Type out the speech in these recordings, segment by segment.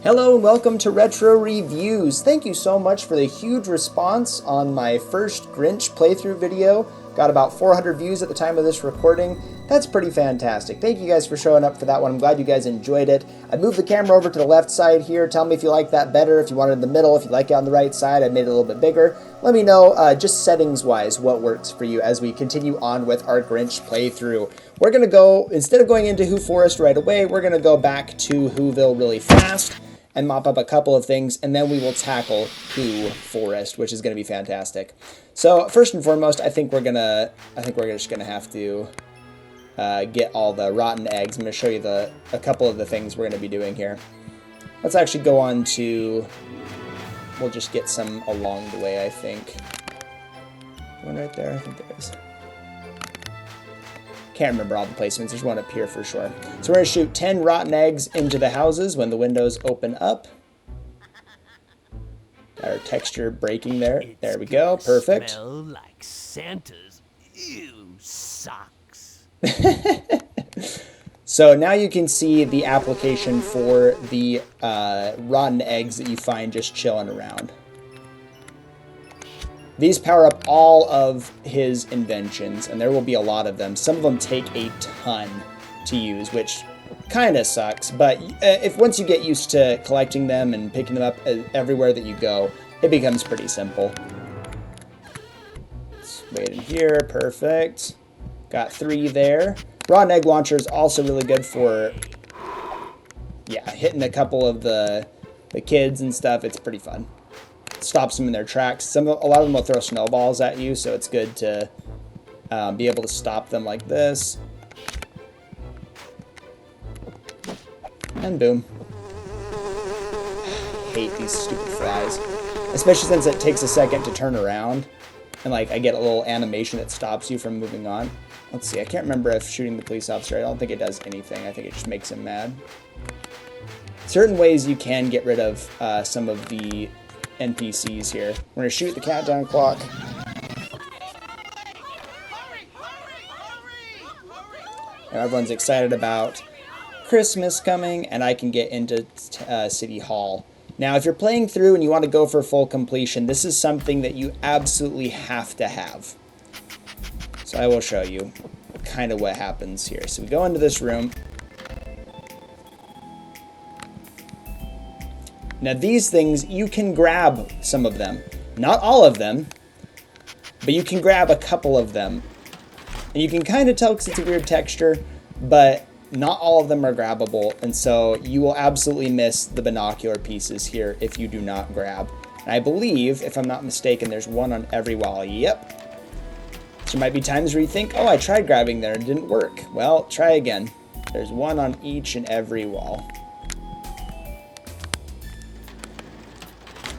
Hello and welcome to Retro Reviews. Thank you so much for the huge response on my first Grinch playthrough video. Got about 400 views at the time of this recording. That's pretty fantastic. Thank you guys for showing up for that one. I'm glad you guys enjoyed it. I moved the camera over to the left side here. Tell me if you like that better, if you want it in the middle, if you like it on the right side. I made it a little bit bigger. Let me know, just settings-wise, what works for you as we continue on with our Grinch playthrough. We're going to go, instead of going into Who Forest right away, we're going to go back to Whoville really fast and mop up a couple of things, and then we will tackle Who Forest, which is going to be fantastic. So first and foremost, I think we're just gonna have to get all the rotten eggs. I'm gonna show you a couple of the things we're gonna be doing here. Let's actually go on to. We'll just get some along the way. I think one right there. I think there is. Can't remember all the placements. There's one up here for sure. So we're going to shoot 10 rotten eggs into the houses when the windows open up. Got our texture breaking there. There we go. Perfect. Smell like Santa's socks. So now you can see the application for the rotten eggs that you find just chilling around. These power up all of his inventions, and there will be a lot of them. Some of them take a ton to use, which kind of sucks, but if once you get used to collecting them and picking them up everywhere that you go, it becomes pretty simple. Let's wait in here, perfect. Got 3 there. Rotten egg launcher is also really good for, yeah, hitting a couple of the kids and stuff. It's pretty fun. Stops them in their tracks. A lot of them will throw snowballs at you, so it's good to be able to stop them like this. And boom. I hate these stupid flies. Especially since it takes a second to turn around. And like I get a little animation that stops you from moving on. Let's see, I can't remember if shooting the police officer, I don't think it does anything. I think it just makes him mad. Certain ways you can get rid of some of the NPCs here. We're going to shoot the countdown clock. Now everyone's excited about Christmas coming, and I can get into City Hall. Now, if you're playing through and you want to go for full completion, this is something that you absolutely have to have. So I will show you kind of what happens here. So we go into this room. Now these things, you can grab some of them. Not all of them, but you can grab a couple of them. And you can kind of tell because it's a weird texture, but not all of them are grabbable, and so you will absolutely miss the binocular pieces here if you do not grab. And I believe, if I'm not mistaken, there's one on every wall. Yep. So there might be times where you think, oh, I tried grabbing there and it didn't work. Well, try again. There's one on each and every wall.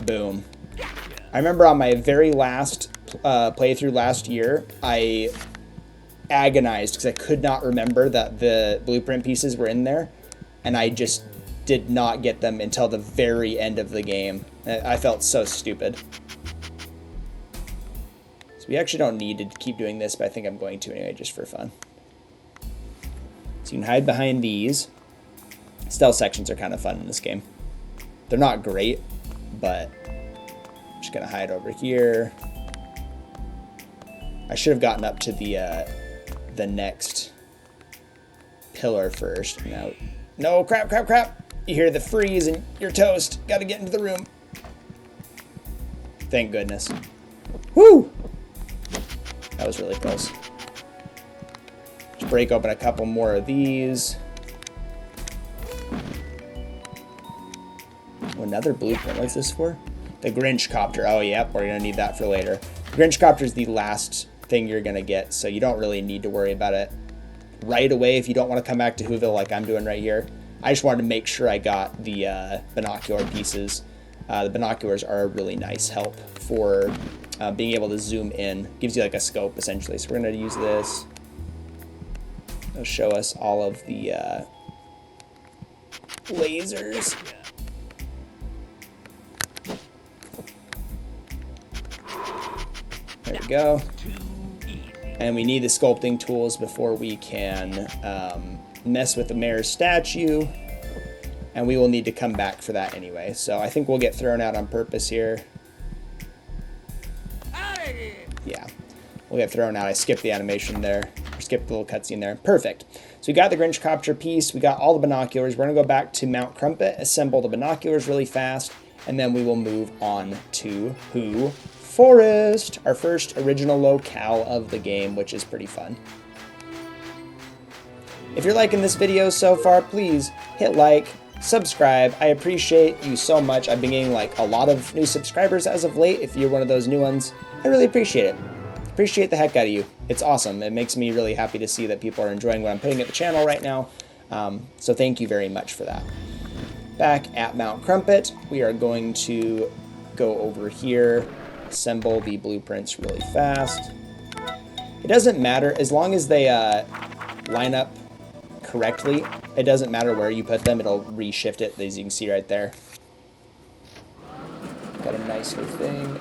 Boom. I remember on my very last playthrough last year, I agonized because I could not remember that the blueprint pieces were in there, and I just did not get them until the very end of the game. I felt so stupid. So we actually don't need to keep doing this, but I think I'm going to anyway, just for fun. So you can hide behind these. Stealth sections are kind of fun in this game. They're not great, but I'm just gonna hide over here. I should have gotten up to the next pillar first. No, crap. You hear the freeze and you're toast. Gotta get into the room. Thank goodness. Woo! That was really close. Just break open a couple more of these. Oh, another blueprint. What's this for? The Grinch copter. Oh, yep, we're gonna need that for later. The Grinch copter is the last thing you're gonna get, so you don't really need to worry about it right away if you don't want to come back to Whoville like I'm doing right here. I just wanted to make sure I got the binocular pieces. The binoculars are a really nice help for being able to zoom in. Gives you like a scope essentially. So we're gonna use this. It'll show us all of the lasers. There we go. And we need the sculpting tools before we can mess with the mayor's statue. and we will need to come back for that anyway. So I think we'll get thrown out on purpose here. Yeah, we'll get thrown out. I skipped the animation there, or skipped the little cutscene there. Perfect. So we got the Grinch copter piece, we got all the binoculars. We're gonna go back to Mount Crumpet, assemble the binoculars really fast, and then we will move on to Who Forest, our first original locale of the game, which is pretty fun. If you're liking this video so far, please hit like, subscribe. I appreciate you so much. I've been getting like a lot of new subscribers as of late. If you're one of those new ones, I really appreciate it. Appreciate the heck out of you. It's awesome. It makes me really happy to see that people are enjoying what I'm putting at the channel right now. So thank you very much for that. Back at Mount Crumpet, we are going to go over here, assemble the blueprints really fast. It doesn't matter, as long as they line up correctly, it doesn't matter where you put them, it'll reshift it, as you can see right there. Got a nice little thing.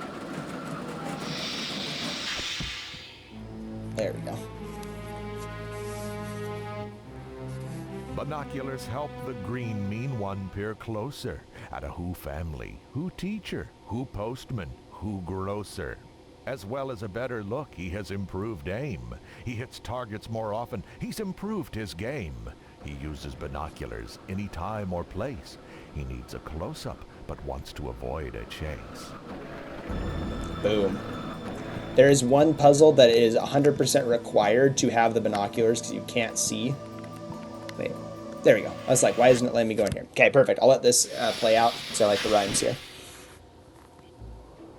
There we go. Binoculars help the green mean one peer closer at a Who family, Who teacher, Who postman, Who grocer. As well as a better look, he has improved aim. He hits targets more often, he's improved his game. He uses binoculars any time or place. He needs a close-up, but wants to avoid a chase. Boom. There is one puzzle that is 100% required to have the binoculars because you can't see. Wait, there we go. I was like, why isn't it letting me go in here? Okay, perfect. I'll let this play out, so I like the rhymes here.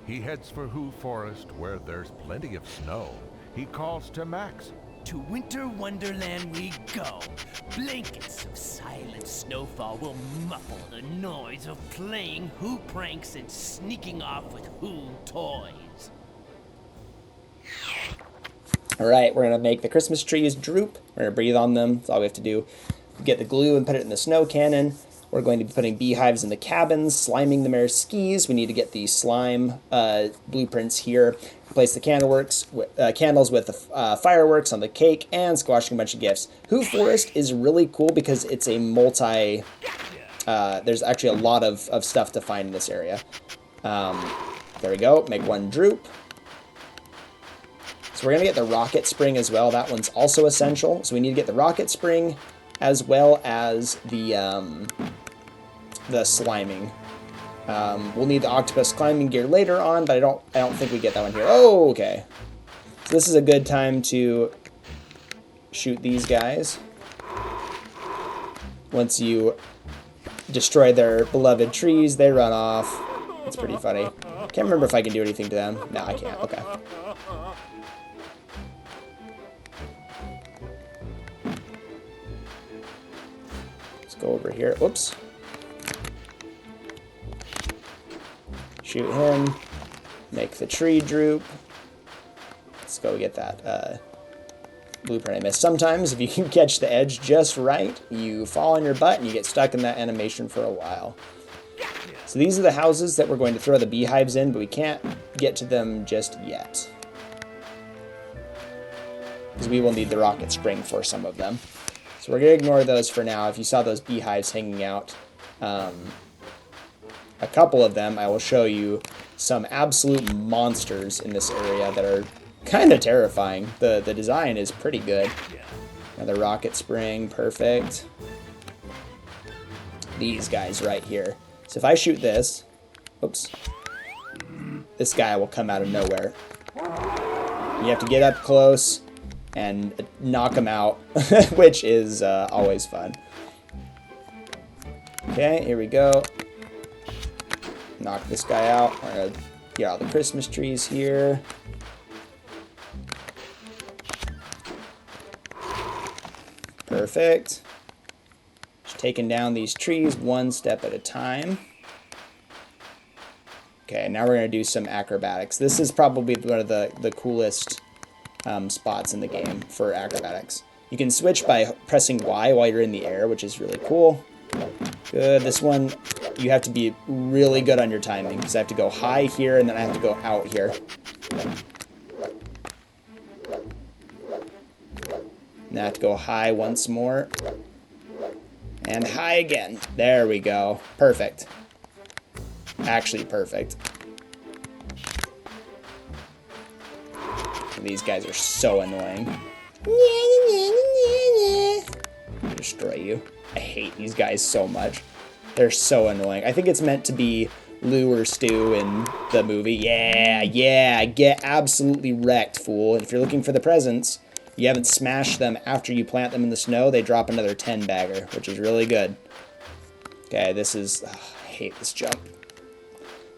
He heads for Who Forest, where there's plenty of snow. He calls to Max. To winter wonderland we go. Blankets of silent snowfall will muffle the noise of playing Who pranks and sneaking off with Who toys. All right, we're gonna make the Christmas trees droop. We're gonna breathe on them. That's all we have to do. Get the glue and put it in the snow cannon. We're going to be putting beehives in the cabins, sliming the mare's skis. We need to get the slime blueprints here. Place the candles with the fireworks on the cake, and squashing a bunch of gifts. Who Forest is really cool because it's a multi... there's actually a lot of stuff to find in this area. There we go. Make one droop. So we're going to get the rocket spring as well. That one's also essential. So we need to get the rocket spring as well as the sliming. We'll need the octopus climbing gear later on, but I don't think we get that one here. Oh, okay. So this is a good time to shoot these guys. Once you destroy their beloved trees, they run off. It's pretty funny. Can't remember if I can do anything to them. No, I can't. Okay. Go over here. Whoops. Shoot him. Make the tree droop. Let's go get that blueprint I missed. Sometimes, if you can catch the edge just right, you fall on your butt and you get stuck in that animation for a while. So these are the houses that we're going to throw the beehives in, but we can't get to them just yet, because we will need the rocket spring for some of them. So we're going to ignore those for now. If you saw those beehives hanging out, a couple of them, I will show you some absolute monsters in this area that are kind of terrifying. The design is pretty good. Another rocket spring, perfect. These guys right here. So if I shoot this, oops, this guy will come out of nowhere. You have to get up close and knock them out, which is always fun. Okay, here we go. Knock this guy out. We're gonna get all the Christmas trees here. Perfect. Just taking down these trees one step at a time. Okay, now we're gonna do some acrobatics. This is probably one of the coolest spots in the game for acrobatics. You can switch by pressing Y while you're in the air, which is really cool. Good. This one, you have to be really good on your timing, because I have to go high here and then I have to go out here. And I have to go high once more. And high again. There we go. Perfect. Actually perfect. These guys are so annoying. Destroy you. I hate these guys so much. They're so annoying. I think it's meant to be Lou or Stu in the movie. Yeah, yeah, get absolutely wrecked, fool. And if you're looking for the presents, you haven't smashed them after you plant them in the snow, they drop another 10 bagger, which is really good. Okay, this is... Oh, I hate this jump.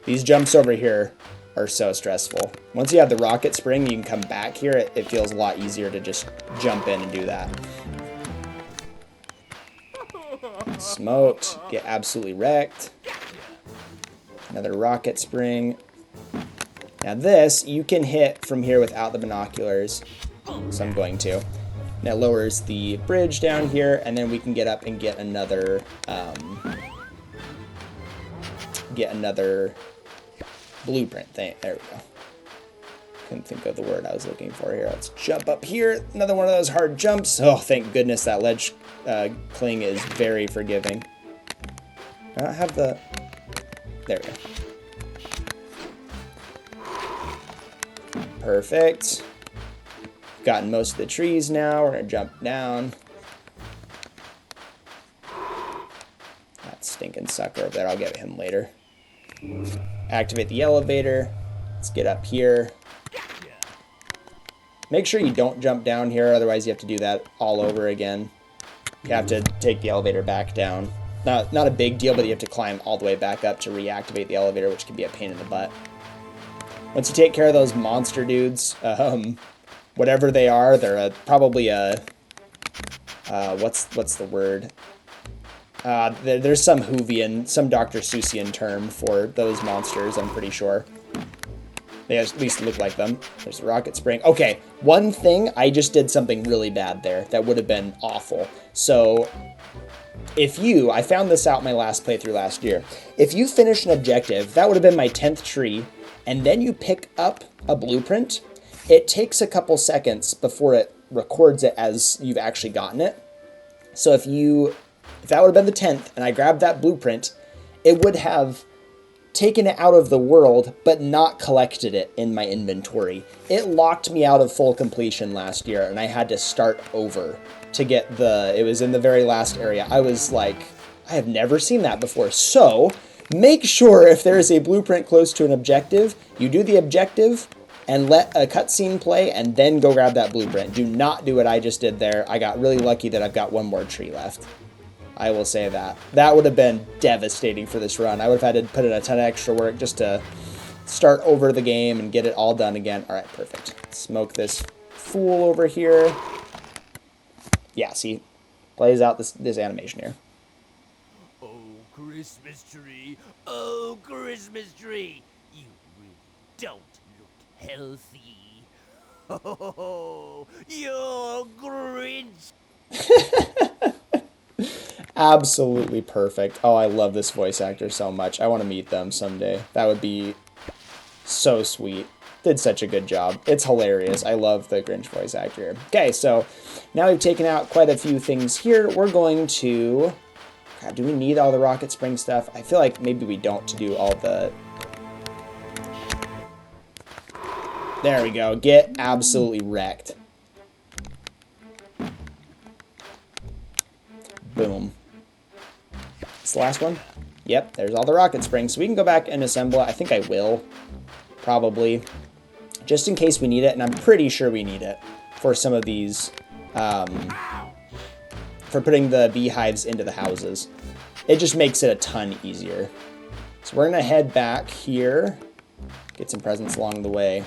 These jumps over here are so stressful. Once you have the rocket spring, you can come back here. It feels a lot easier to just jump in and do that. Smoked. Get absolutely wrecked. Another rocket spring. Now this, you can hit from here without the binoculars. So I'm going to. That lowers the bridge down here, and then we can get up and get another blueprint thing. There we go. Couldn't think of the word I was looking for here. Let's jump up here. Another one of those hard jumps. Oh, thank goodness that ledge cling is very forgiving. I don't have the... There we go. Perfect. Gotten most of the trees now. We're going to jump down. That stinking sucker over there. I'll get him later. Activate the elevator. Let's get up here. Make sure you don't jump down here, otherwise you have to do that all over again. You have to take the elevator back down. Not a big deal, but you have to climb all the way back up to reactivate the elevator, which can be a pain in the butt. Once you take care of those monster dudes, whatever they are, they're probably a... what's the word? There's some Whovian, some Dr. Seussian term for those monsters, I'm pretty sure. They at least look like them. There's a rocket spring. Okay, one thing, I just did something really bad there that would have been awful. So, I found this out my last playthrough last year. If you finish an objective, that would have been my 10th tree, and then you pick up a blueprint, it takes a couple seconds before it records it as you've actually gotten it. So if that would have been the 10th, and I grabbed that blueprint, it would have taken it out of the world, but not collected it in my inventory. It locked me out of full completion last year, and I had to start over to get it was in the very last area. I was like, I have never seen that before. So, make sure if there is a blueprint close to an objective, you do the objective, and let a cutscene play, and then go grab that blueprint. Do not do what I just did there. I got really lucky that I've got one more tree left. I will say that. That would have been devastating for this run. I would have had to put in a ton of extra work just to start over the game and get it all done again. All right, perfect. Smoke this fool over here. Yeah, see? Plays out this animation here. Oh, Christmas tree. Oh, Christmas tree. You really don't look healthy. Oh, you're Grinch. Absolutely perfect. Oh, I love this voice actor so much. I want to meet them someday. That would be so sweet. Did such a good job. It's hilarious. I love the Grinch voice actor. Okay, so now we've taken out quite a few things here. We're going to... God, do we need all the rocket spring stuff? I feel like maybe we don't to do all the... There we go. Get absolutely wrecked. Boom. It's the last one? Yep, there's all the rocket springs. So we can go back and assemble it. I think I will. Probably. Just in case we need it, and I'm pretty sure we need it for some of these, for putting the beehives into the houses. It just makes it a ton easier. So we're going to head back here, get some presents along the way.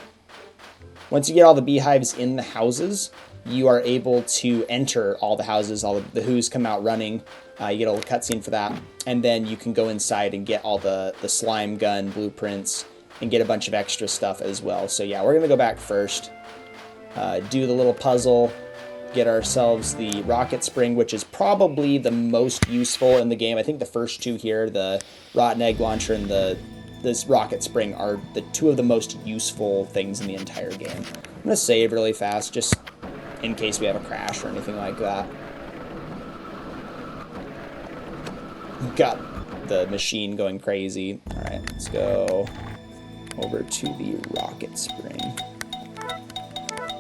Once you get all the beehives in the houses, you are able to enter all the houses. All the Who's come out running. You get a little cutscene for that. And then you can go inside and get all the slime gun blueprints and get a bunch of extra stuff as well. So yeah, we're going to go back first, do the little puzzle, get ourselves the rocket spring, which is probably the most useful in the game. I think the first two here, the rotten egg launcher and this rocket spring, are the two of the most useful things in the entire game. I'm going to save really fast, just in case we have a crash or anything like that. got the machine going crazy. All right, let's go over to the rocket spring.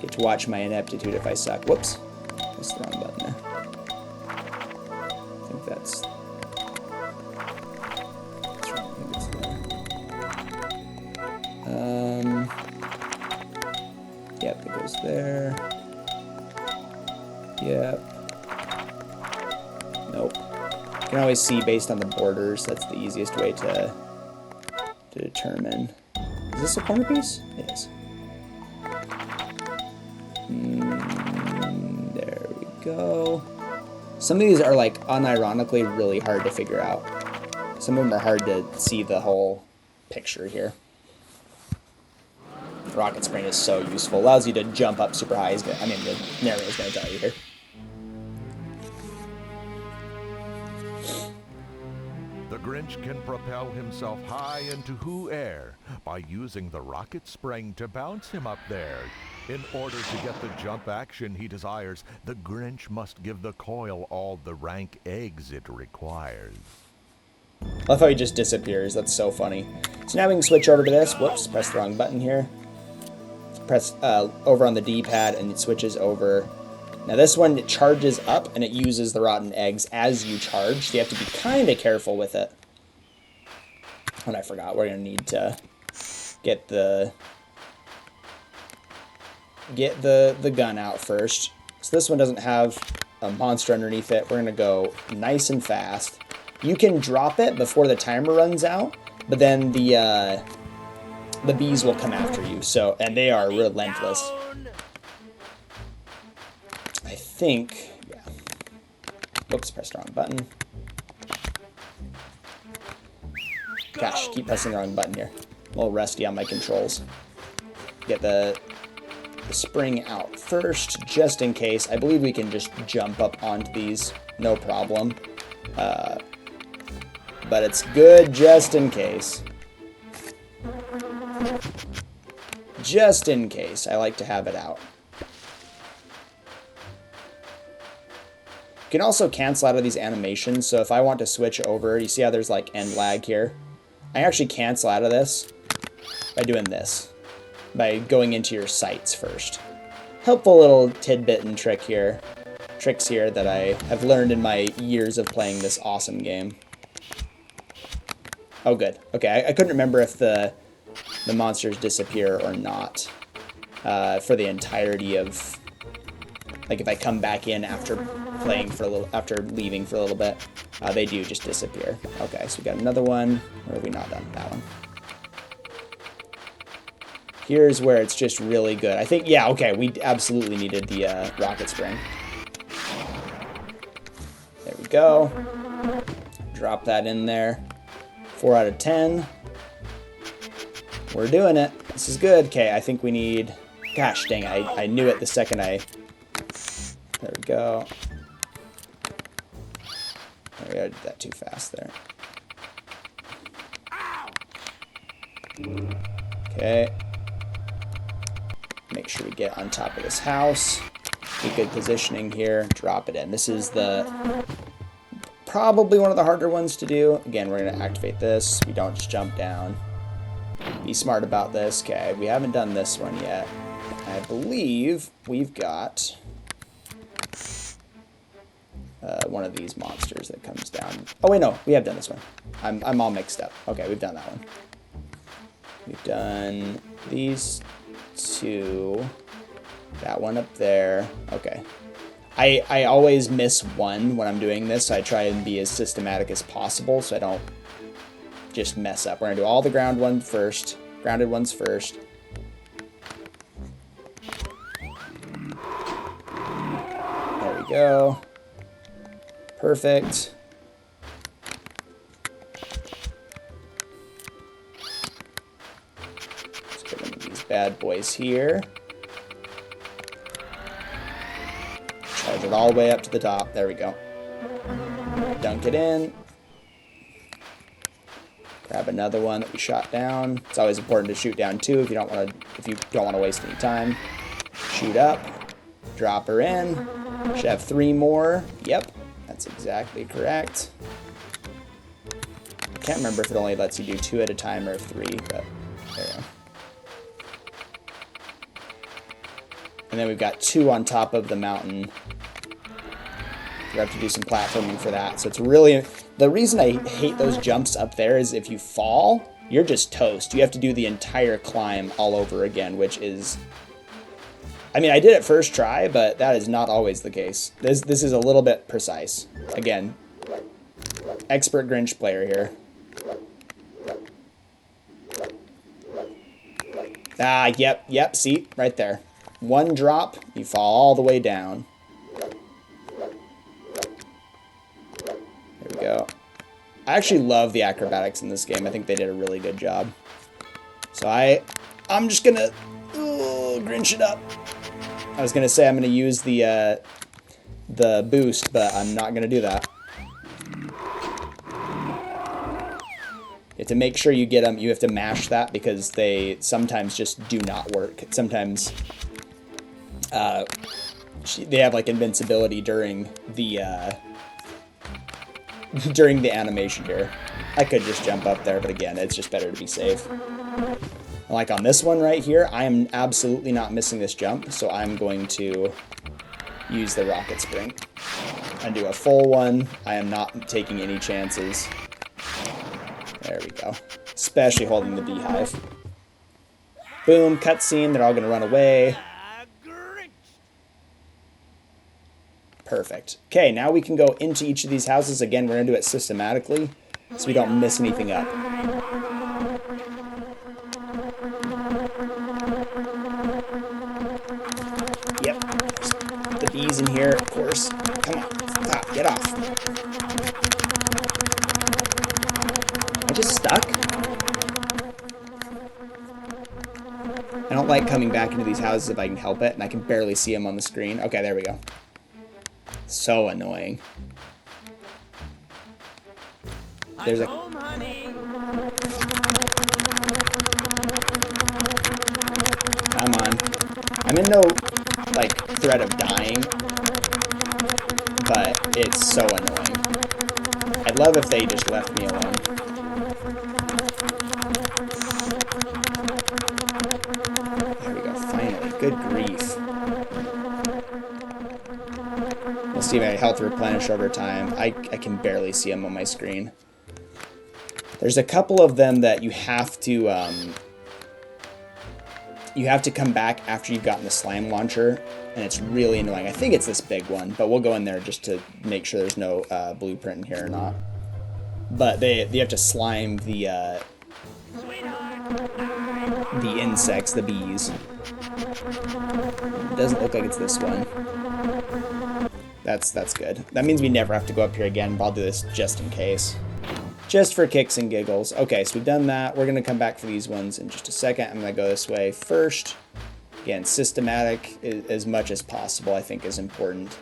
Get to watch my ineptitude if I suck. Whoops, that's the wrong button there. I think that's right. I think it's there. Yep, it goes there. Yep. Nope. You can always see based on the borders. That's the easiest way to determine. Is this a corner piece? It is. There we go. Some of these are like unironically really hard to figure out. Some of them are hard to see the whole picture here. Rocket spring is so useful. Allows you to jump up super high. The narrator's going to tell you here. The Grinch can propel himself high into Who air by using the rocket spring to bounce him up there. In order to get the jump action he desires, the Grinch must give the coil all the rank eggs it requires. I love how he just disappears. That's so funny. So now we can switch over to this. Whoops, press the wrong button here. Press over on the D-pad and it switches over. Now this one, it charges up and it uses the rotten eggs as you charge. So you have to be kind of careful with it. And I forgot, we're going to need to get the gun out first. So this one doesn't have a monster underneath it. We're going to go nice and fast. You can drop it before the timer runs out, but then the bees will come after you. So, and they are relentless. I think, yeah. Oops, pressed the wrong button. Gosh, keep pressing the wrong button here. A little rusty on my controls. Get the spring out first, just in case. I believe we can just jump up onto these, no problem. But it's good just in case. Just in case, I like to have it out. You can also cancel out of these animations, so if I want to switch over, you see how there's like end lag here? I actually cancel out of this by doing this, by going into your sights first. Helpful little tidbit and tricks here that I have learned in my years of playing this awesome game. Oh, good. Okay, I couldn't remember if the monsters disappear or not for the entirety of, like, if I come back in after playing for a little, after leaving for a little bit, they do just disappear. Okay, so we got another one. Or are we not done? That one. Here's where it's just really good. I think, yeah, okay, we absolutely needed the rocket spring. There we go. Drop that in there. 4 out of 10. We're doing it. This is good. Okay, I think we need... Gosh dang, I knew it the second I... There we go. There we go, I did that too fast there. Okay. Make sure we get on top of this house. Get good positioning here. Drop it in. This is the... probably one of the harder ones to do. Again, we're going to activate this. We don't just jump down. Be smart about this. Okay, we haven't done this one yet. I believe we've got one of these monsters that comes down. Oh wait, no, we have done this one. I'm all mixed up. Okay, we've done that one. We've done these two. That one up there. Okay. I always miss one when I'm doing this, so I try and be as systematic as possible so I don't just mess up. We're going to do all the grounded ones first. There we go. Perfect. Let's get one of these bad boys here. Charge it all the way up to the top. There we go. Dunk it in. Grab another one that we shot down. It's always important to shoot down too if you don't want to waste any time. Shoot up. Drop her in. Should have 3 more. Yep, that's exactly correct. can't remember if it only lets you do 2 at a time or 3, but there you go. And then we've got 2 on top of the mountain. We have to do some platforming for that. So it's really... The reason I hate those jumps up there is if you fall, you're just toast. You have to do the entire climb all over again, which is... I mean, I did it first try, but that is not always the case. This is a little bit precise. Again, expert Grinch player here. Ah, yep, see? Right there. 1 drop, you fall all the way down. There we go. I actually love the acrobatics in this game. I think they did a really good job. So I'm just gonna Grinch it up. I was gonna say I'm gonna use the boost, but I'm not gonna do that. You have to make sure you get them. You have to mash that because they sometimes just do not work. Sometimes they have like invincibility during the animation here. I could just jump up there, but again, it's just better to be safe. Like on this one right here, I am absolutely not missing this jump, so I'm going to use the rocket spring and do a full one. I am not taking any chances. There we go. Especially holding the beehive. Boom, cutscene, they're all going to run away. Perfect. Okay, now we can go into each of these houses. Again, we're going to do it systematically so we don't mess anything up. Yep. The bees in here, of course. Come on. Stop. Get off. I just stuck? I don't like coming back into these houses if I can help it, and I can barely see them on the screen. Okay, there we go. So annoying. There's a... Come on. I'm in no, like, threat of dying, but it's so annoying. I'd love if they just left me alone. There we go, finally. Good grief. We'll see my health replenish over time. I can barely see them on my screen. There's a couple of them that you have to come back after you've gotten the slime launcher, and it's really annoying. I think it's this big one, but we'll go in there just to make sure there's no blueprint in here or not. But they have to slime the insects, the bees. It doesn't look like it's this one. That's good. That means we never have to go up here again, but I'll do this just in case. Just for kicks and giggles. Okay, so we've done that. We're going to come back for these ones in just a second. I'm going to go this way first. Again, systematic as much as possible, I think, is important.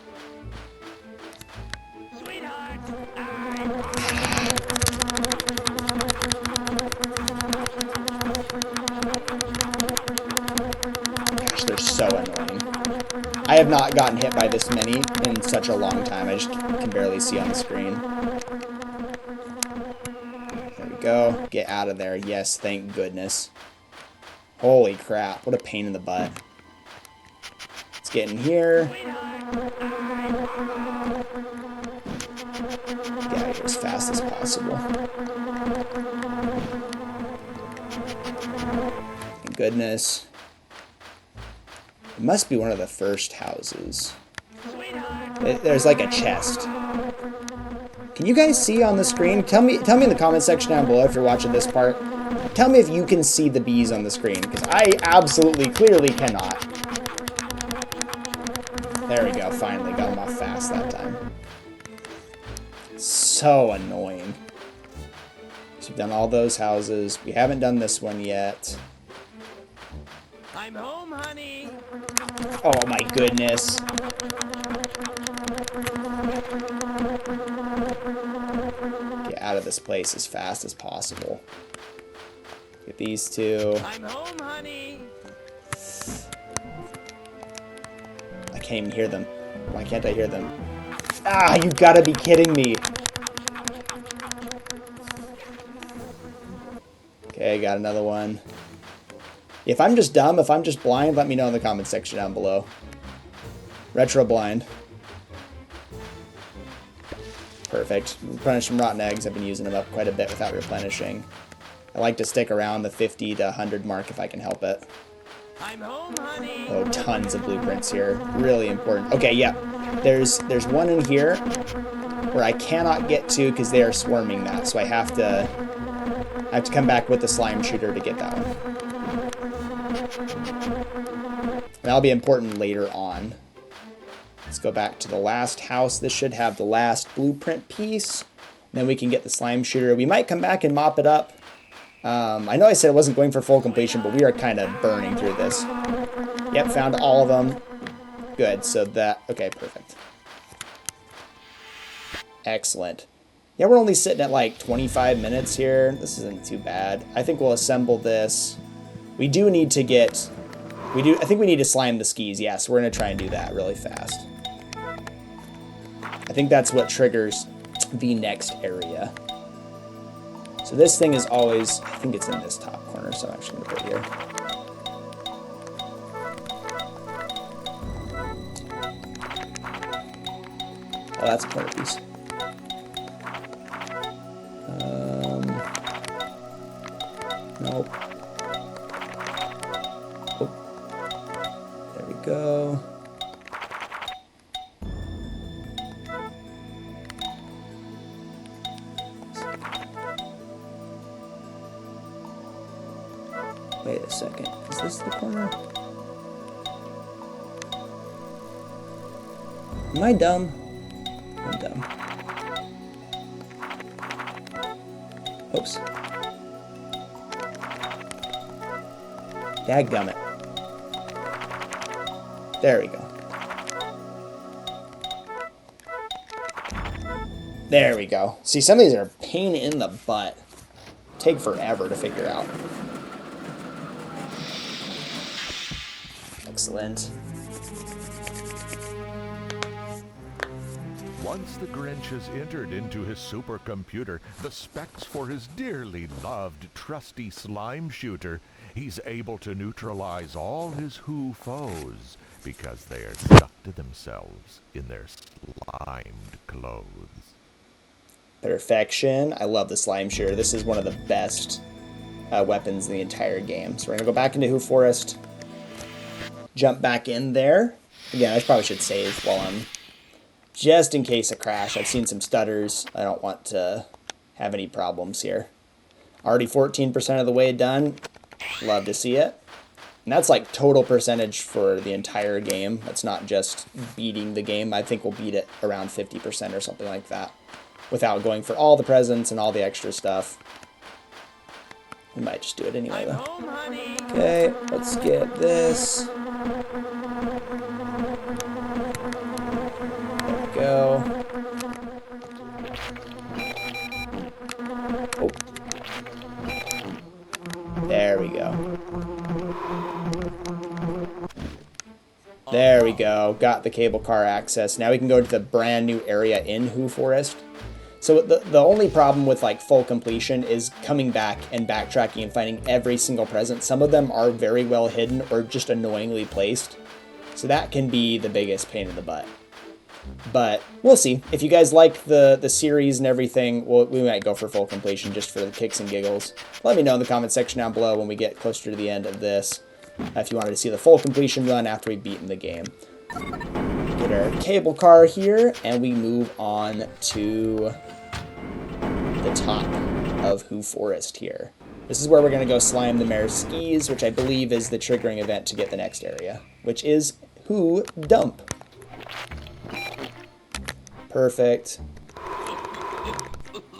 Gosh, they're so annoying. I have not gotten hit by this many in such a long time. I just can barely see on the screen. Go. Get out of there. Yes, thank goodness. Holy crap. What a pain in the butt. Let's get in here. Get out of here as fast as possible. Thank goodness. It must be one of the first houses. There's like a chest. Can you guys see on the screen? Tell me in the comment section down below if you're watching this part. Tell me if you can see the bees on the screen, because I absolutely, clearly cannot. There we go, finally got them off fast that time. So annoying. So we've done all those houses. We haven't done this one yet. I'm home, honey. Oh my goodness. Get out of this place as fast as possible. Get these two. I'm home, honey. I can't even hear them. Why can't I hear them? Ah, you gotta be kidding me. Okay, got another one. If I'm just dumb, if I'm just blind, let me know in the comment section down below. Retro blind. Perfect. Replenish some rotten eggs. I've been using them up quite a bit without replenishing. I like to stick around the 50 to 100 mark if I can help it. I'm home, honey. Oh, tons of blueprints here. Really important. Okay, yeah. There's one in here where I cannot get to because they are swarming that, so I have to come back with the slime shooter to get that one. That'll be important later on. Let's go back to the last house. This should have the last blueprint piece. Then we can get the slime shooter. We might come back and mop it up. I know I said I wasn't going for full completion, but we are kind of burning through this. Yep, found all of them. Good, so that... Okay, perfect. Excellent. Yeah, we're only sitting at like 25 minutes here. This isn't too bad. I think we'll assemble this. We do need to get... I think we need to slime the skis. Yeah, so we're going to try and do that really fast. I think that's what triggers the next area. So this thing is always... I think it's in this top corner, so I'm actually going to put it here. Oh, that's a corner piece. Nope. Oh. There we go. Wait a second. Is this the corner? Am I dumb? I'm dumb. Oops. Dadgummit. There we go. There we go. See, some of these are a pain in the butt. Take forever to figure out. Excellent. Once the Grinch has entered into his supercomputer the specs for his dearly loved trusty slime shooter, he's able to neutralize all his Who foes because they are stuck to themselves in their slimed clothes. Perfection. I love the slime shooter. This is one of the best weapons in the entire game. So we're going to go back into Who Forest. Jump back in there. Again, I probably should save while I'm... Just in case of crash. I've seen some stutters. I don't want to have any problems here. Already 14% of the way done. Love to see it. And that's like total percentage for the entire game. That's not just beating the game. I think we'll beat it around 50% or something like that. Without going for all the presents and all the extra stuff. We might just do it anyway though. Okay, let's get this. Go. Oh. There we go. There we go. Got the cable car access. Now we can go to the brand new area in Who Forest. So the only problem with like full completion is coming back and backtracking and finding every single present. Some of them are very well hidden or just annoyingly placed. So that can be the biggest pain in the butt. But we'll see. If you guys like the series and everything, we might go for full completion just for the kicks and giggles. Let me know in the comment section down below when we get closer to the end of this. If you wanted to see the full completion run after we've beaten the game. Get our cable car here, and we move on to the top of Who Forest here. This is where we're going to go slime the mare's skis, which I believe is the triggering event to get the next area, which is Who Dump. Perfect.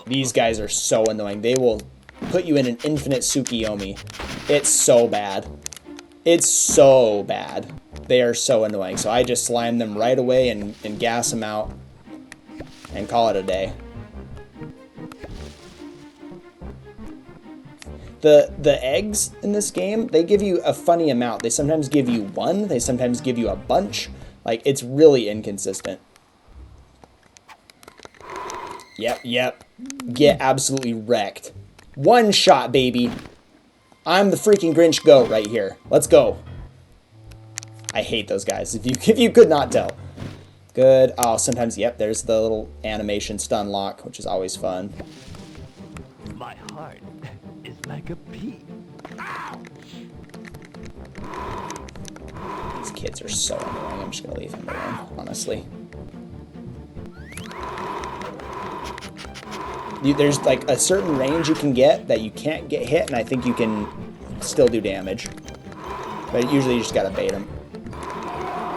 These guys are so annoying. They will put you in an infinite Tsukiyomi. It's so bad. It's so bad. They are so annoying. So I just slime them right away and gas them out and call it a day. The eggs in this game, they give you a funny amount. They sometimes give you one. They sometimes give you a bunch. Like, it's really inconsistent. Yep. Get absolutely wrecked. One shot, baby. I'm the freaking Grinch goat right here. Let's go. I hate those guys, if you could not tell. Good. Oh, sometimes, yep, there's the little animation stun lock, which is always fun. My heart is like a pea. These kids are so annoying. I'm just going to leave him alone, honestly. There's like a certain range you can get that you can't get hit, and I think you can still do damage. But usually you just got to bait them.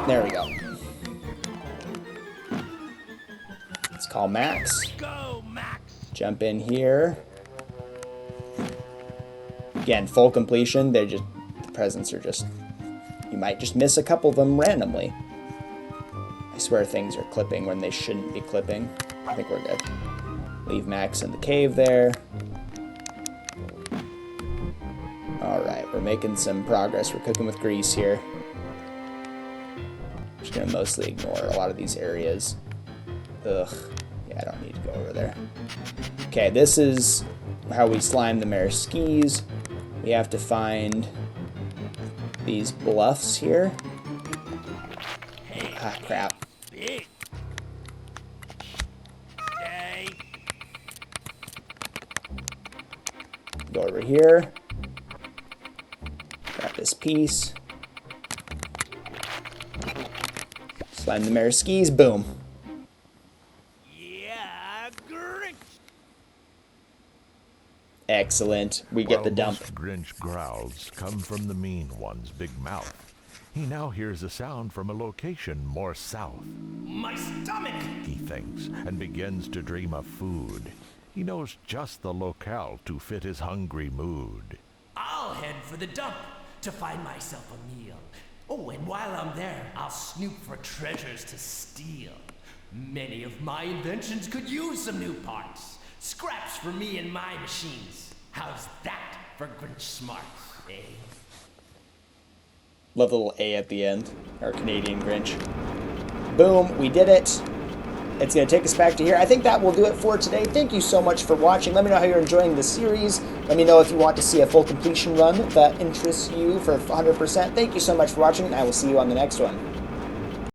There we go. Let's call Max. Go, Max! Jump in here. Again, full completion. They're just, the presents are just, you might just miss a couple of them randomly. I swear things are clipping when they shouldn't be clipping. I think we're good. Leave Max in the cave there. Alright, we're making some progress. We're cooking with grease here. Just gonna mostly ignore a lot of these areas. Ugh. Yeah, I don't need to go over there. Okay, this is how we slime the mare skis. We have to find these bluffs here. Ah, crap. Go over here. Grab this piece. Slime the mare skis. Boom. Yeah, Grinch! Excellent. We get the dump. Most Grinch growls come from the mean one's big mouth. He now hears a sound from a location more south. My stomach! He thinks and begins to dream of food. He knows just the locale to fit his hungry mood. I'll head for the dump to find myself a meal. Oh, and while I'm there, I'll snoop for treasures to steal. Many of my inventions could use some new parts. Scraps for me and my machines. How's that for Grinch smarts, eh? Love the little A at the end. Our Canadian Grinch. Boom, we did it. It's going to take us back to here. I think that will do it for today. Thank you so much for watching. Let me know how you're enjoying the series. Let me know if you want to see a full completion run that interests you for 100%. Thank you so much for watching, and I will see you on the next one.